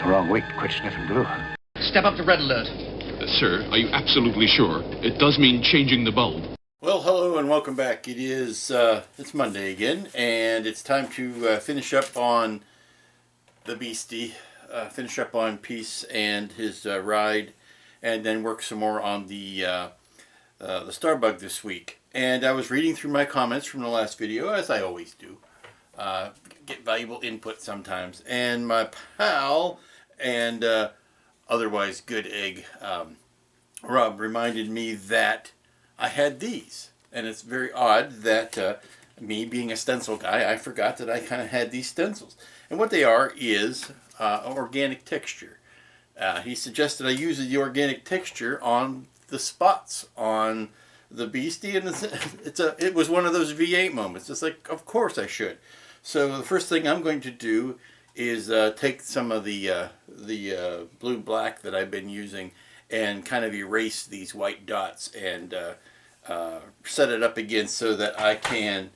Wrong week to quit sniffing glue. Step up to red alert. Sir, are you absolutely sure? It does mean changing the bulb. Well, hello and welcome back. It is, it's Monday again, and it's time to finish up on the Beastie, finish up on Peace and his ride, and then work some more on the Starbug this week. And I was reading through my comments from the last video, as I always do. Get valuable input sometimes. And my pal and otherwise good egg, Rob, reminded me that I had these. And it's very odd that me being a stencil guy, I forgot that I kind of had these stencils. And what they are is organic texture. He suggested I use the organic texture on the spots on the Beastie, and it was one of those V8 moments. It's like, of course I should. So the first thing I'm going to do is take some of the blue black that I've been using and kind of erase these white dots and set it up again so that I can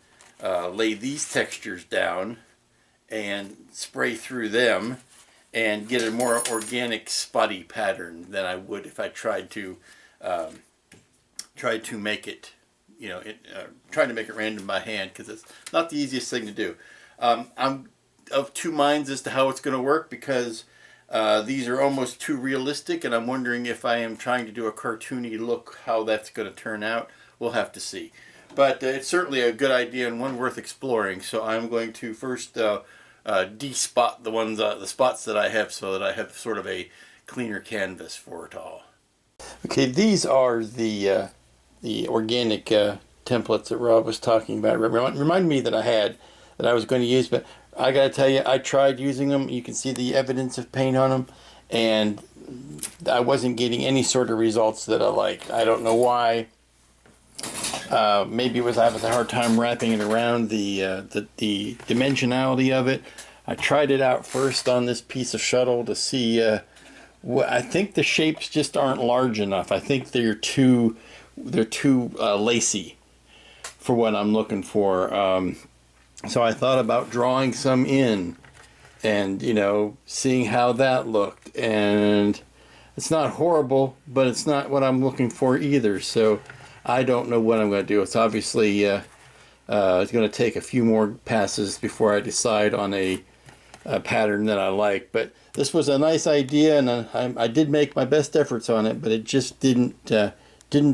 lay these textures down and spray through them and get a more organic spotty pattern than I would if I tried to make it, you know, trying to make it random by hand, because it's not the easiest thing to do. I'm of two minds as to how it's going to work, because these are almost too realistic, and I'm wondering if I am trying to do a cartoony look, how that's going to turn out. We'll have to see. But it's certainly a good idea and one worth exploring. So I'm going to first de-spot the spots that I have, so that I have sort of a cleaner canvas for it all. Okay, these are the organic templates that Rob was talking about. Remind me that I was going to use, but I got to tell you, I tried using them. You can see the evidence of paint on them, and I wasn't getting any sort of results that I like. I don't know why. Maybe it was I was a hard time wrapping it around the dimensionality of it. I tried it out first on this piece of shuttle to see. I think the shapes just aren't large enough. I think they're too lacy for what I'm looking for. So I thought about drawing some in and, you know, seeing how that looked. And it's not horrible, but it's not what I'm looking for either. So I don't know what I'm going to do. It's obviously it's going to take a few more passes before I decide on a pattern that I like. But this was a nice idea, and I did make my best efforts on it, but it just didn't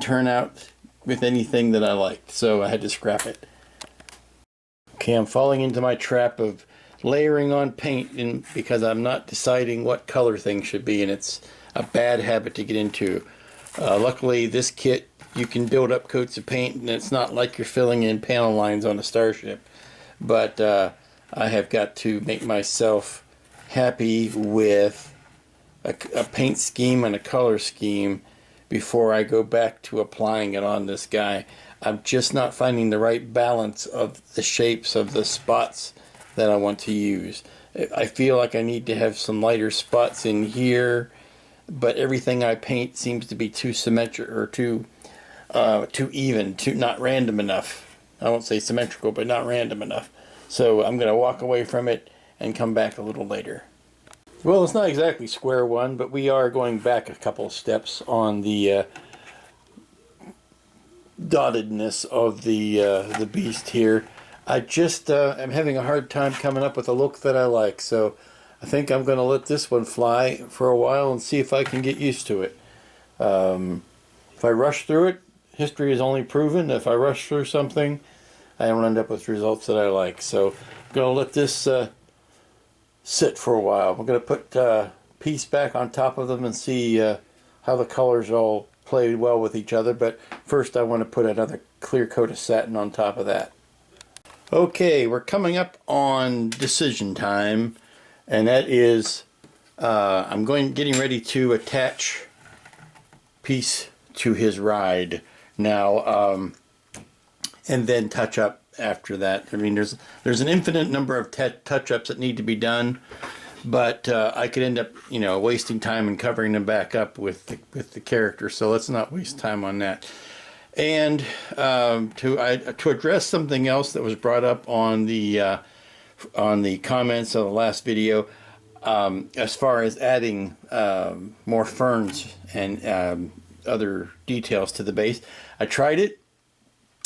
turn out with anything that I liked. So I had to scrap it. Okay, I'm falling into my trap of layering on paint because I'm not deciding what color things should be, and it's a bad habit to get into. Luckily, this kit, you can build up coats of paint, and it's not like you're filling in panel lines on a starship. But I have got to make myself happy with a paint scheme and a color scheme before I go back to applying it on this guy. I'm just not finding the right balance of the shapes of the spots that I want to use. I feel like I need to have some lighter spots in here, but everything I paint seems to be too symmetric or too even, not random enough. I won't say symmetrical, but not random enough. So I'm going to walk away from it and come back a little later. Well, it's not exactly square one, but we are going back a couple of steps on the dottedness of the beast here. I just am having a hard time coming up with a look that I like, so I think I'm going to let this one fly for a while and see if I can get used to it. If I rush through it, history has only proven if I rush through something, I don't end up with results that I like. So I'm going to let this sit for a while. I'm going to put Peace back on top of them and see how the colors all play well with each other. But first I want to put another clear coat of satin on top of that. Okay, we're coming up on decision time, and that is I'm getting ready to attach Peace to his ride now, and then touch up after that. I mean, there's an infinite number of touch-ups that need to be done, but I could end up, you know, wasting time and covering them back up with the character. So let's not waste time on that. And to address something else that was brought up on the comments of the last video, as far as adding more ferns and other details to the base. I tried it.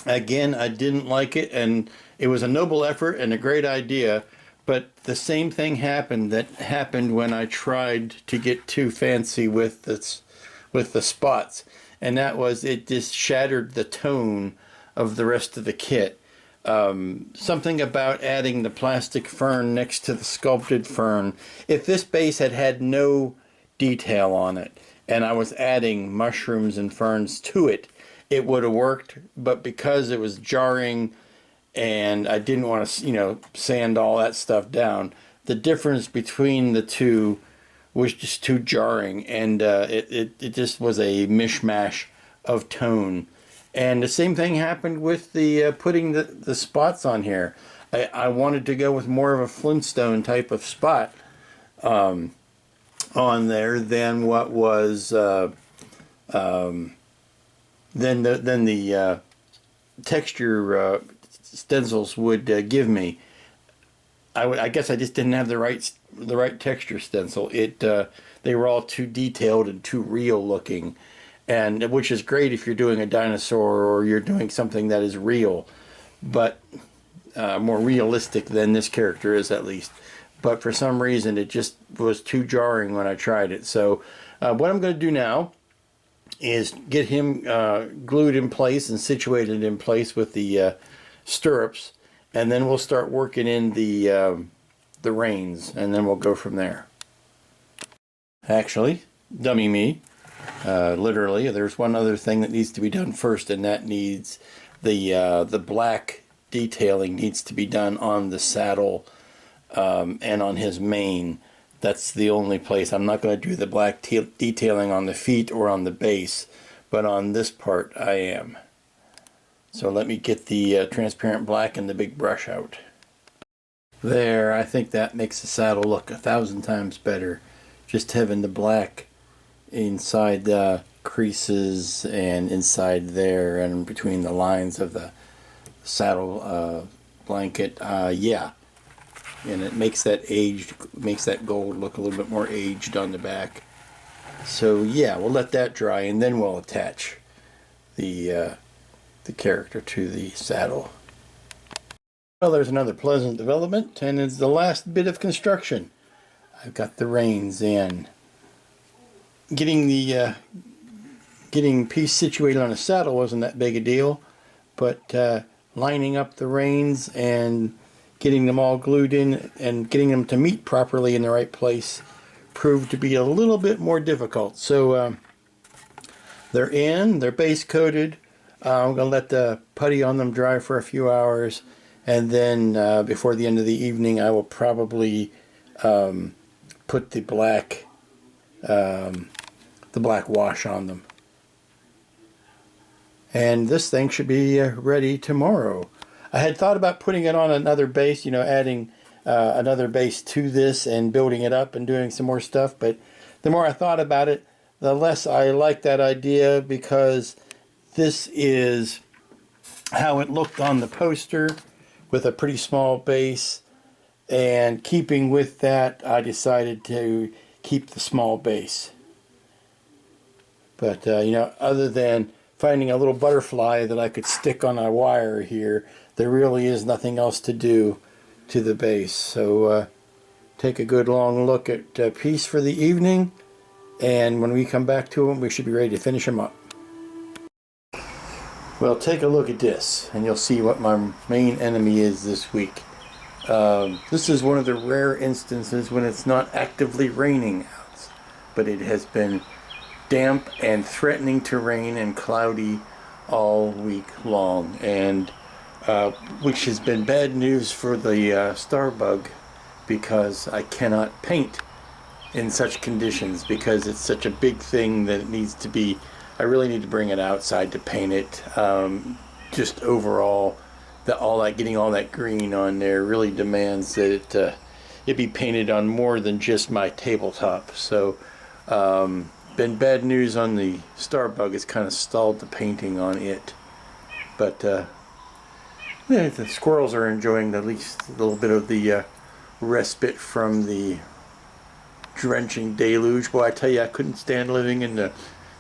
Again, I didn't like it, and it was a noble effort and a great idea, but the same thing happened that happened when I tried to get too fancy with the spots, and that was it just shattered the tone of the rest of the kit. Something about adding the plastic fern next to the sculpted fern. If this base had had no detail on it, and I was adding mushrooms and ferns to it, it would have worked, but because it was jarring and I didn't want to, sand all that stuff down, the difference between the two was just too jarring, and it just was a mishmash of tone. And the same thing happened with the putting the spots on here. I wanted to go with more of a Flintstone type of spot on there than what was than the texture stencils would give me. I guess I just didn't have the right texture stencil. They were all too detailed and too real looking, and which is great if you're doing a dinosaur or you're doing something that is real, but more realistic than this character is, at least. But for some reason it just was too jarring when I tried it. So what I'm going to do now is get him glued in place and situated in place with the stirrups, and then we'll start working in the reins, and then we'll go from there. Actually, dummy me, literally, there's one other thing that needs to be done first, and that needs the black detailing needs to be done on the saddle and on his mane. That's the only place. I'm not going to do the black detailing on the feet or on the base, but on this part I am. So let me get the transparent black and the big brush out. There, I think that makes the saddle look 1,000 times better. Just having the black inside the creases and inside there and between the lines of the saddle blanket, yeah. And it makes that gold look a little bit more aged on the back. So yeah, we'll let that dry, and then we'll attach the character to the saddle. Well, there's another pleasant development, and it's the last bit of construction. I've got the reins in. Getting piece situated on a saddle wasn't that big a deal, but lining up the reins and getting them all glued in and getting them to meet properly in the right place proved to be a little bit more difficult. So they're base coated. I'm going to let the putty on them dry for a few hours, and then before the end of the evening I will probably put the black wash on them. And this thing should be ready tomorrow. I had thought about putting it on another base, adding another base to this and building it up and doing some more stuff, but the more I thought about it, the less I liked that idea, because this is how it looked on the poster with a pretty small base, and keeping with that, I decided to keep the small base. But, other than finding a little butterfly that I could stick on a wire here, there really is nothing else to do to the base. So take a good long look at piece for the evening, and when we come back to them, we should be ready to finish them up. Well, take a look at this, and you'll see what my main enemy is this week. This is one of the rare instances when it's not actively raining out, but it has been damp and threatening to rain and cloudy all week long, and which has been bad news for the Starbug, because I cannot paint in such conditions, because it's such a big thing that it needs to be, I really need to bring it outside to paint it. Just overall, getting all that green on there really demands that it be painted on more than just my tabletop. So been bad news on the Starbug. It's kind of stalled the painting on it, but the squirrels are enjoying at least a little bit of the respite from the drenching deluge. Boy, I tell you, I couldn't stand living in the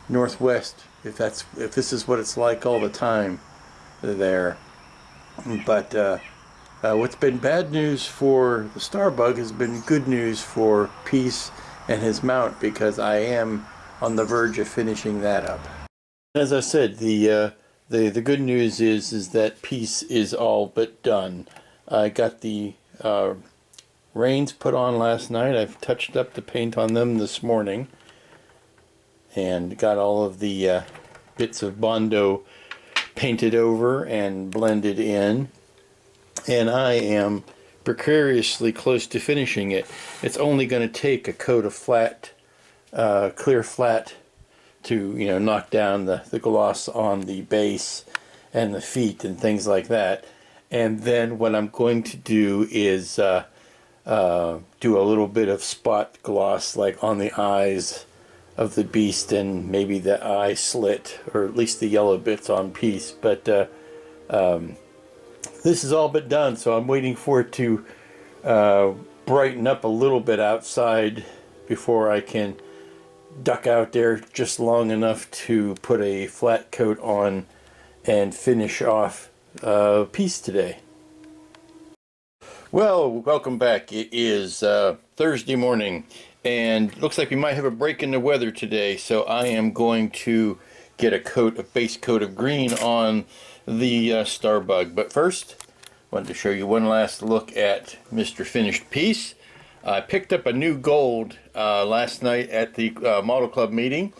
Northwest if this is what it's like all the time there. But what's been bad news for the Starbug has been good news for Peace and his mount, because I am on the verge of finishing that up. As I said, the good news is that Peace is all but done. I got the reins put on last night. I've touched up the paint on them this morning, and got all of the bits of Bondo painted over and blended in, and I am precariously close to finishing it. It's only going to take a coat of flat, clear flat, to knock down the gloss on the base and the feet and things like that. And then what I'm going to do is do a little bit of spot gloss, like on the eyes of the beast and maybe the eye slit, or at least the yellow bits on Peace. But this is all but done, so I'm waiting for it to brighten up a little bit outside before I can duck out there just long enough to put a flat coat on and finish off Peace today. Well, welcome back. It is Thursday morning, and looks like we might have a break in the weather today, so I am going to get a base coat of green on the Starbug. But first, I wanted to show you one last look at Mr. Finished Peace. I picked up a new gold last night at the Model Club meeting,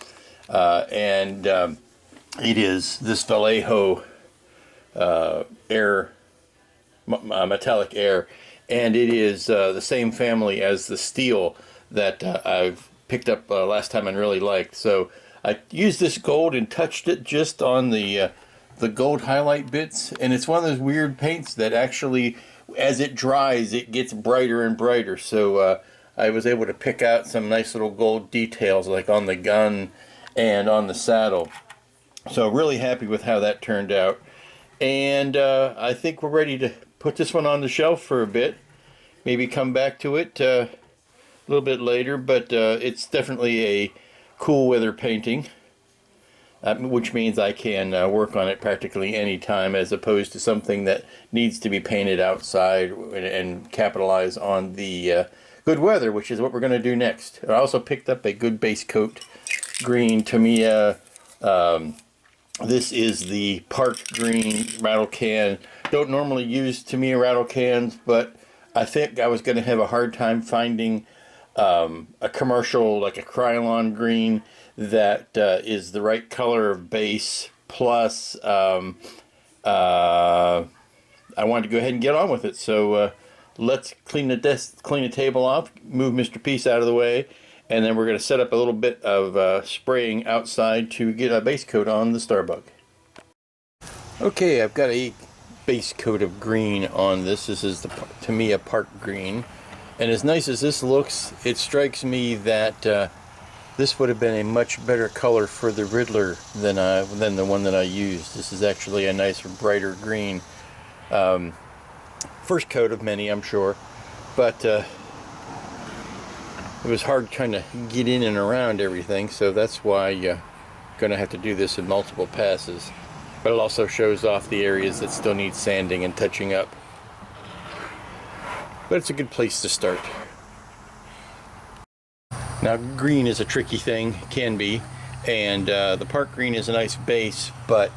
and it is this Vallejo metallic air, and it is the same family as the steel that I've picked up last time and really liked. So I used this gold and touched it just on the gold highlight bits, and it's one of those weird paints that actually, as it dries, it gets brighter and brighter. So I was able to pick out some nice little gold details, like on the gun and on the saddle. So really happy with how that turned out. And I think we're ready to put this one on the shelf for a bit. Maybe come back to it a little bit later, but it's definitely a cool weather painting, which means I can work on it practically any time, as opposed to something that needs to be painted outside and capitalize on the good weather, which is what we're going to do next. I also picked up a good base coat green Tamiya. This is the Park Green rattle can. Don't normally use Tamiya rattle cans, but I think I was going to have a hard time finding a commercial, like a Krylon green, that is the right color of base. Plus, I wanted to go ahead and get on with it. So let's clean the table off, move Mr. Peace out of the way, and then we're going to set up a little bit of spraying outside to get a base coat on the Starbug. Okay, I've got a base coat of green on this. This is the Tamiya Park Green, and as nice as this looks, it strikes me that this would have been a much better color for the Riddler than the one that I used. This is actually a nicer, brighter green. First coat of many, I'm sure, but it was hard trying to get in and around everything, so that's why you're going to have to do this in multiple passes. But it also shows off the areas that still need sanding and touching up. But it's a good place to start. Now, green is a tricky thing, can be, and the Park Green is a nice base, but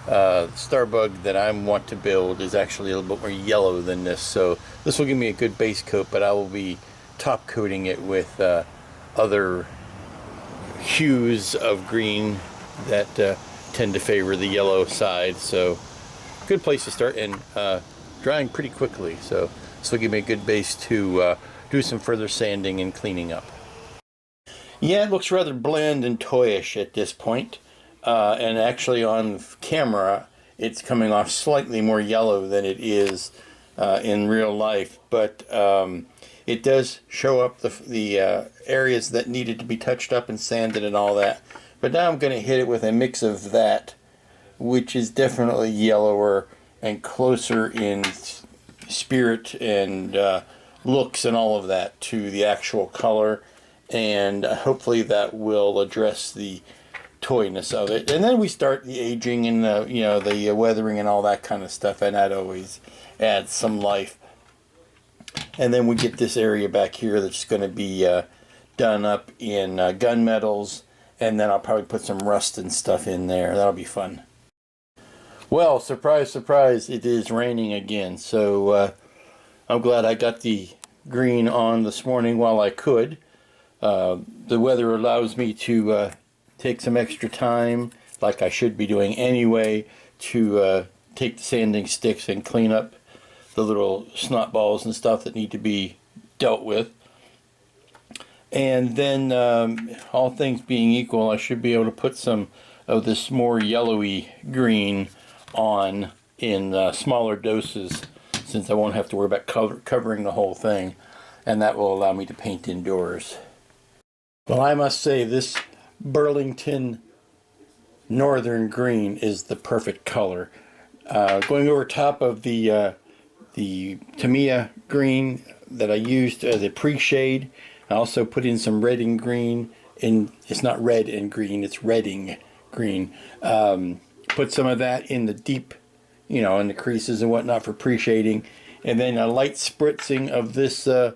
the Starbug that I want to build is actually a little bit more yellow than this, so this will give me a good base coat, but I will be top coating it with other hues of green that tend to favor the yellow side. So good place to start, and drying pretty quickly, so this will give me a good base to do some further sanding and cleaning up. Yeah, it looks rather bland and toyish at this point, and actually on camera it's coming off slightly more yellow than it is in real life, but it does show up the areas that needed to be touched up and sanded and all that. But now I'm going to hit it with a mix of that, which is definitely yellower and closer in spirit and looks and all of that to the actual color. and hopefully that will address the toyness of it. And then we start the aging and the weathering and all that kind of stuff, and that always adds some life. And then we get this area back here that's going to be done up in gunmetals, and then I'll probably put some rust and stuff in there. That'll be fun. Well, surprise, surprise, it is raining again, so I'm glad I got the green on this morning while I could. The weather allows me to take some extra time, like I should be doing anyway, to take the sanding sticks and clean up the little snot balls and stuff that need to be dealt with. And then, all things being equal, I should be able to put some of this more yellowy green on in smaller doses, since I won't have to worry about covering the whole thing, and that will allow me to paint indoors. Well, I must say this Burlington Northern Green is the perfect color. Going over top of the Tamiya green that I used as a pre-shade, I also put in some red and green. It's not red and green, it's redding green. Put some of that in the deep, in the creases and whatnot for pre-shading. And then a light spritzing of this, the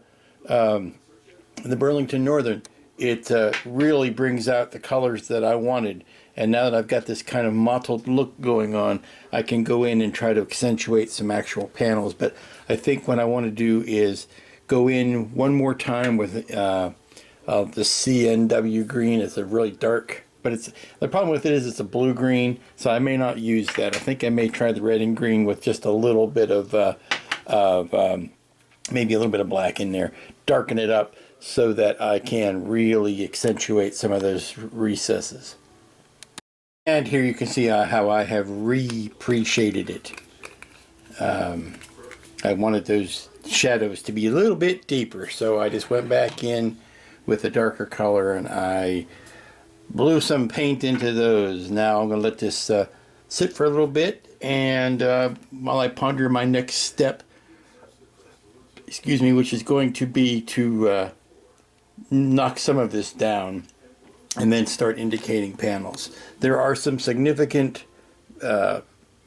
Burlington Northern. It really brings out the colors that I wanted. And now that I've got this kind of mottled look going on, I can go in and try to accentuate some actual panels. But I think what I want to do is go in one more time with the CNW green. It's a really dark, but the problem with it is it's a blue green, so I may not use that. I think I may try the red and green with just a little bit of maybe a little bit of black in there, darken it up so that I can really accentuate some of those recesses. And here you can see how I have pre-shaded it. I wanted those shadows to be a little bit deeper, so I just went back in with a darker color and I blew some paint into those. Now I'm going to let this sit for a little bit, and while I ponder my next step, which is going to be to knock some of this down and then start indicating panels. There are some significant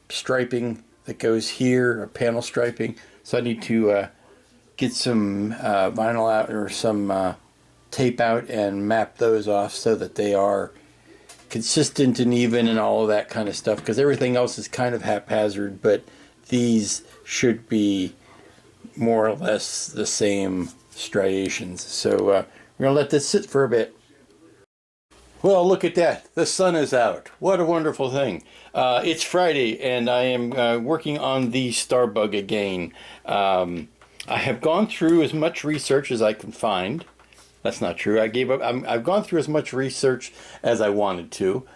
striping that goes here, or panel striping, so I need to get some vinyl out or some tape out and map those off so that they are consistent and even and all of that kind of stuff, because everything else is kind of haphazard, but these should be more or less the same striations. So we're going to let this sit for a bit. Well, look at that. The sun is out. What a wonderful thing. It's Friday, and I am working on the Starbug again. I have gone through as much research as I can find. That's not true. I gave up. I've gone through as much research as I wanted to.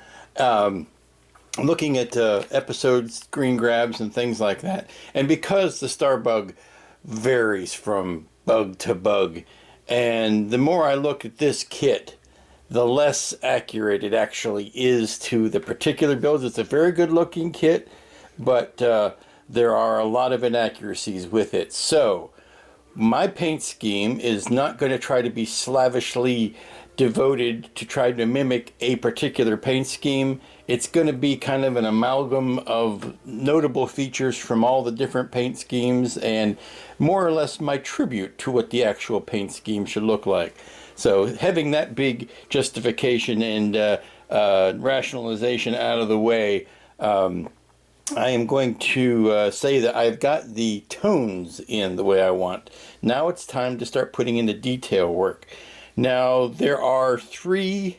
Looking at episode screen grabs and things like that. And because the Starbug varies from bug to bug, and the more I look at this kit, the less accurate it actually is to the particular builds. It's a very good looking kit, but there are a lot of inaccuracies with it. So my paint scheme is not going to try to be slavishly devoted to try to mimic a particular paint scheme. It's going to be kind of an amalgam of notable features from all the different paint schemes, and more or less my tribute to what the actual paint scheme should look like. So having that big justification and rationalization out of the way, I am going to say that I've got the tones in the way I want. Now it's time to start putting in the detail work. Now there are three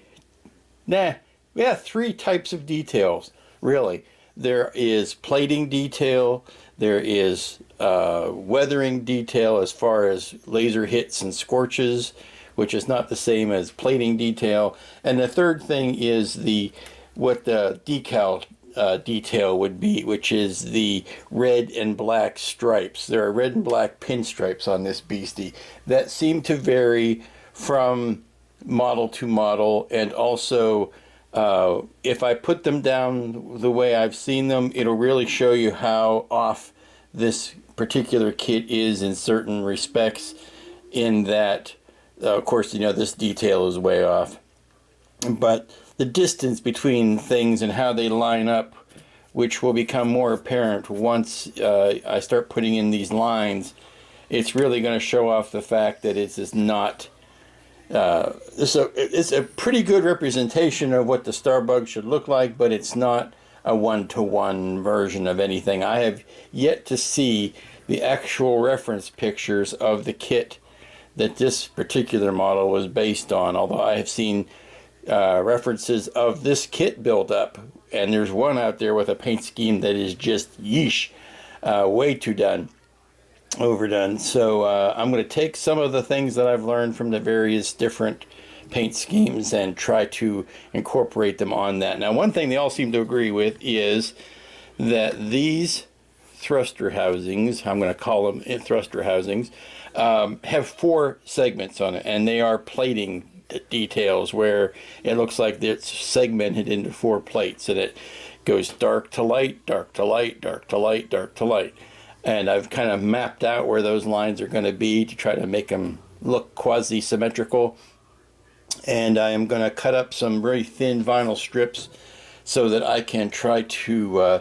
types of details, really. There is plating detail, there is weathering detail as far as laser hits and scorches, which is not the same as plating detail. And the third thing is what the decal detail would be, which is the red and black stripes. There are red and black pinstripes on this beastie that seem to vary from model to model, and also if I put them down the way I've seen them, it'll really show you how off this particular kit is in certain respects, in that Of course, you know, this detail is way off. But the distance between things and how they line up, which will become more apparent once I start putting in these lines, it's really going to show off the fact that it's just not... it's a pretty good representation of what the Starbug should look like, but it's not a one-to-one version of anything. I have yet to see the actual reference pictures of the kit that this particular model was based on, although I have seen references of this kit built up, and there's one out there with a paint scheme that is just yeesh, way too overdone. So I'm going to take some of the things that I've learned from the various different paint schemes and try to incorporate them on that. Now, one thing they all seem to agree with is that these thruster housings, I'm going to call them thruster housings, have 4 segments on it, and they are plating details where it looks like it's segmented into 4 plates, and it goes dark to light, dark to light, dark to light, dark to light. And I've kind of mapped out where those lines are going to be to try to make them look quasi-symmetrical. And I am going to cut up some very thin vinyl strips so that I can try to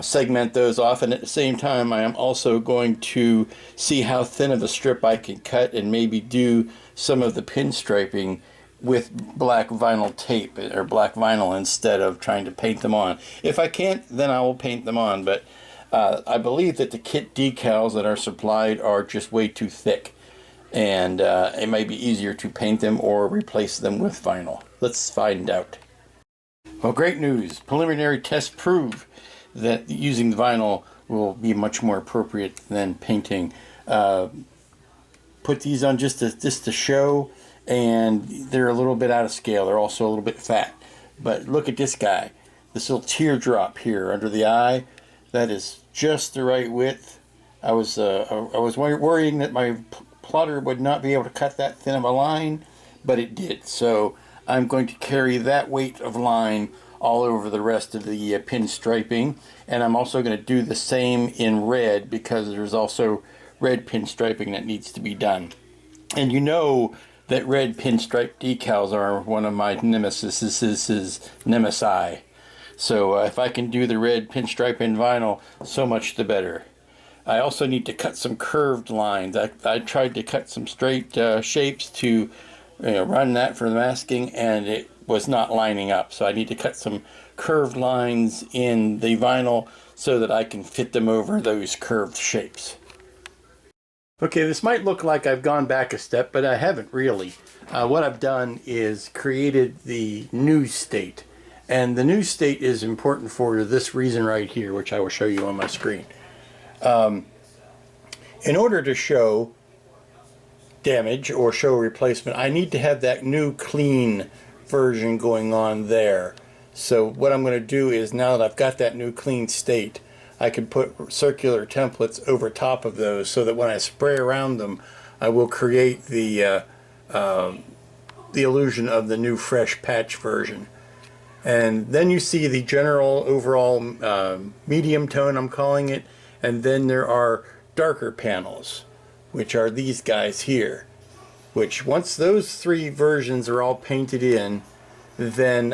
segment those off. And at the same time, I am also going to see how thin of a strip I can cut and maybe do some of the pinstriping with black vinyl tape or black vinyl instead of trying to paint them on. If I can't, then I will paint them on. But I believe that the kit decals that are supplied are just way too thick, and it might be easier to paint them or replace them with vinyl. Let's find out. Well, great news. Preliminary tests prove that using vinyl will be much more appropriate than painting. Put these on just to show, and they're a little bit out of scale. They're also a little bit fat. But look at this guy. This little teardrop here under the eye. That is just the right width. I was worrying that my plotter would not be able to cut that thin of a line, but it did. So I'm going to carry that weight of line all over the rest of the pinstriping, and I'm also going to do the same in red because there's also red pinstriping that needs to be done. And you know that red pinstripe decals are one of my nemesis. This is nemesis. So if I can do the red pinstripe in vinyl, so much the better. I also need to cut some curved lines. I tried to cut some straight shapes to run that for the masking, and it was not lining up. So I need to cut some curved lines in the vinyl so that I can fit them over those curved shapes. Okay, this might look like I've gone back a step, but I haven't really. What I've done is created the new state. And the new state is important for this reason right here, which I will show you on my screen. In order to show damage or show replacement, I need to have that new clean version going on there. So what I'm going to do is, now that I've got that new clean state, I can put circular templates over top of those so that when I spray around them, I will create the illusion of the new fresh patch version. And then you see the general overall medium tone, I'm calling it, and then there are darker panels, which are these guys here, which once those 3 versions are all painted in, then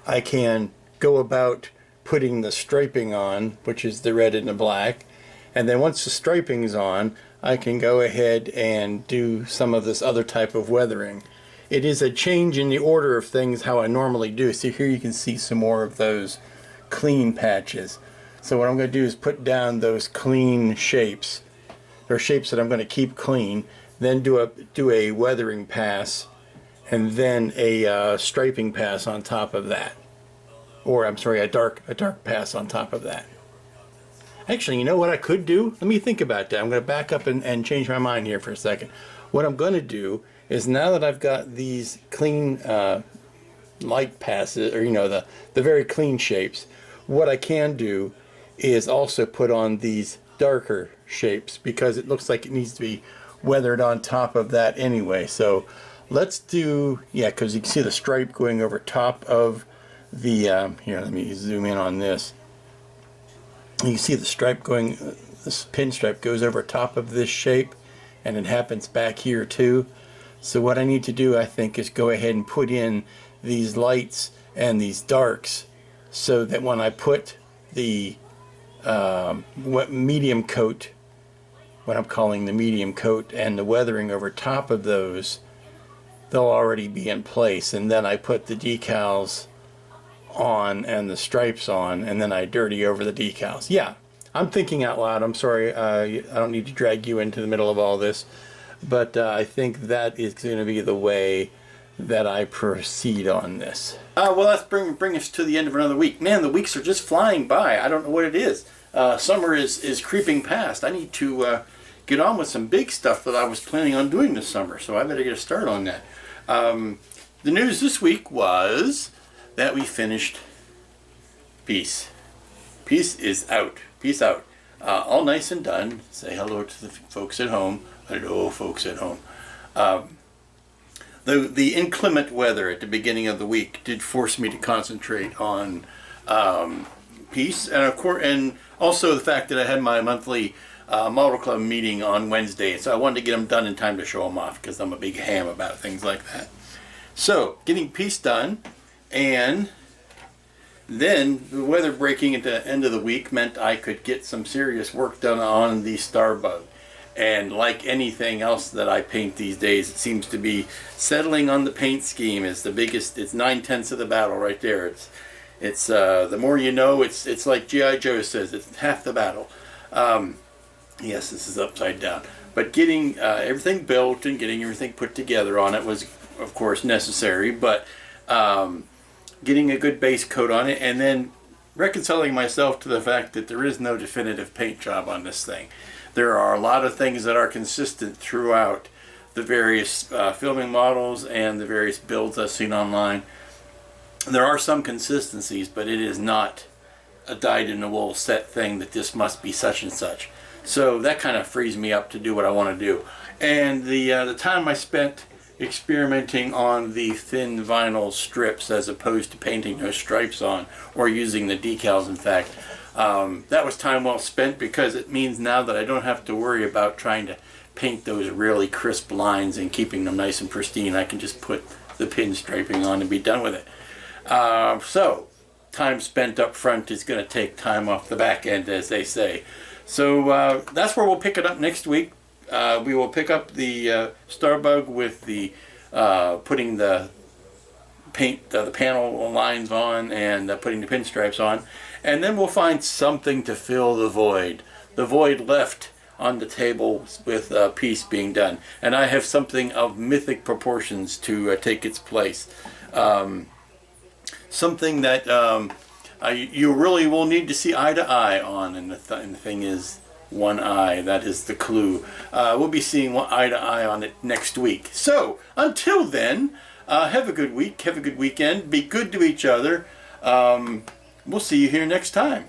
I can go about putting the striping on, which is the red and the black, and then once the striping's on, I can go ahead and do some of this other type of weathering. It is a change in the order of things how I normally do. So here you can see some more of those clean patches. So what I'm going to do is put down those clean shapes, or shapes that I'm going to keep clean, then do a weathering pass, and then a striping pass on top of that. Or I'm sorry, a dark pass on top of that. Actually, you know what I could do? Let me think about that. I'm going to back up and change my mind here for a second. What I'm going to do is, now that I've got these clean light passes, or the very clean shapes, what I can do is also put on these darker shapes, because it looks like it needs to be weathered on top of that anyway. So let's do, because you can see the stripe going over top of the, here, let me zoom in on this. You can see the stripe going, this pinstripe goes over top of this shape, and it happens back here too. So what I need to do, I think, is go ahead and put in these lights and these darks so that when I put the medium coat, what I'm calling the medium coat, and the weathering over top of those, they'll already be in place. And then I put the decals on and the stripes on, and then I dirty over the decals. Yeah, I'm thinking out loud. I'm sorry, I don't need to drag you into the middle of all this, but I think that is going to be the way that I proceed on this. Well, let's bring us to the end of another week. Man, the weeks are just flying by. I don't know what it is. Summer is creeping past. I need to get on with some big stuff that I was planning on doing this summer, so I better get a start on that. The news this week was that we finished Peace. Peace is out. Peace out. All nice and done. Say hello to the folks at home. Hello, folks at home. The inclement weather at the beginning of the week did force me to concentrate on Peace, and of course, and also the fact that I had my monthly model club meeting on Wednesday, so I wanted to get them done in time to show them off because I'm a big ham about things like that. So getting Peace done, and then the weather breaking at the end of the week meant I could get some serious work done on the Starbug. And like anything else that I paint these days, it seems to be settling on the paint scheme is the biggest. It's 9/10 of the battle right there. It's the more you know. It's like G.I. Joe says, it's half the battle. Yes, this is upside down. But getting everything built and getting everything put together on it was, of course, necessary. But getting a good base coat on it, and then reconciling myself to the fact that there is no definitive paint job on this thing. There are a lot of things that are consistent throughout the various filming models and the various builds I've seen online. There are some consistencies, but it is not a dyed-in-the-wool set thing that this must be such and such. So that kind of frees me up to do what I want to do. And the time I spent experimenting on the thin vinyl strips as opposed to painting those stripes on, or using the decals, in fact, that was time well spent, because it means now that I don't have to worry about trying to paint those really crisp lines and keeping them nice and pristine. I can just put the pin striping on and be done with it. So time spent up front is going to take time off the back end, as they say. So that's where we'll pick it up next week. We will pick up the Starbug with the putting the paint, the panel lines on, and putting the pinstripes on. And then we'll find something to fill the void left on the table with Peace being done. And I have something of mythic proportions to take its place. Something that you really will need to see eye to eye on, and the thing is one eye. That is the clue. We'll be seeing eye to eye on it next week. So until then, have a good week, have a good weekend, be good to each other. We'll see you here next time.